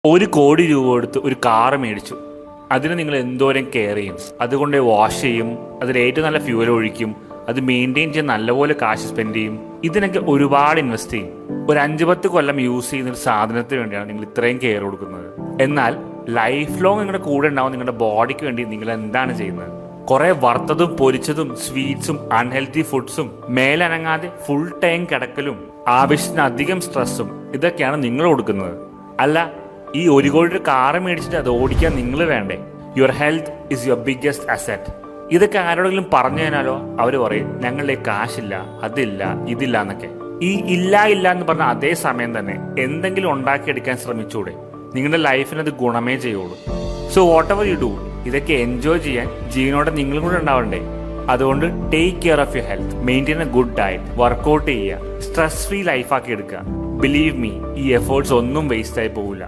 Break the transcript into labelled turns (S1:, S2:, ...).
S1: 1,00,00,000 കൊടുത്ത് ഒരു കാറ് മേടിച്ചു. അതിന് നിങ്ങൾ എന്തോരം കെയർ ചെയ്യും, അതുകൊണ്ട് വാഷ് ചെയ്യും, അതിൽ ഏറ്റവും നല്ല ഫ്യൂവൽ ഒഴിക്കും, അത് മെയിൻറ്റെയിൻ ചെയ്യാൻ നല്ലപോലെ കാശ് സ്പെൻഡ് ചെയ്യും. ഇതിനൊക്കെ ഒരുപാട് ഇൻവെസ്റ്റ് ചെയ്യും. ഒരു 5-10 കൊല്ലം യൂസ് ചെയ്യുന്ന ഒരു സാധനത്തിന് വേണ്ടിയാണ് നിങ്ങൾ ഇത്രയും കെയർ കൊടുക്കുന്നത്. എന്നാൽ ലൈഫ് ലോങ് നിങ്ങളുടെ കൂടെ ഉണ്ടാവും നിങ്ങളുടെ ബോഡിക്ക് വേണ്ടി നിങ്ങൾ എന്താണ് ചെയ്യുന്നത്? കുറെ വറുത്തതും പൊരിച്ചതും സ്വീറ്റ്സും അൺഹെൽത്തി ഫുഡ്സും, മേലനങ്ങാതെ ഫുൾ ടൈം കിടക്കലും ആവശ്യത്തിനധികം സ്ട്രെസ്സും ഇതൊക്കെയാണ് നിങ്ങൾ കൊടുക്കുന്നത്. അല്ല, ഈ 1,00,00,000 കാറ് മേടിച്ചിട്ട് അത് ഓടിക്കാൻ നിങ്ങൾ വേണ്ടേ? Your health is your biggest asset. ഇതൊക്കെ ആരോടെങ്കിലും പറഞ്ഞു കഴിഞ്ഞാലോ അവർ പറയും ഞങ്ങളുടെ കാശില്ല, അതില്ല, ഇതില്ല എന്നൊക്കെ. ഈ ഇല്ല എന്ന് പറഞ്ഞ അതേ സമയം തന്നെ എന്തെങ്കിലും ഉണ്ടാക്കിയെടുക്കാൻ ശ്രമിച്ചൂടെ? നിങ്ങളുടെ ലൈഫിന് അത് ഗുണമേ ചെയ്യുള്ളൂ. So whatever you do, ഇതൊക്കെ എൻജോയ് ചെയ്യാൻ ജീവനോടെ നിങ്ങളും കൂടെ ഉണ്ടാവണ്ടേ? അതുകൊണ്ട് take care of your health, maintain a good diet, workout ചെയ്യുക, സ്ട്രെസ് ഫ്രീ ലൈഫാക്കി എടുക്കുക. ബിലീവ് മീ, ഈ എഫേർട്സ് ഒന്നും വേസ്റ്റ് ആയി പോകില്ല.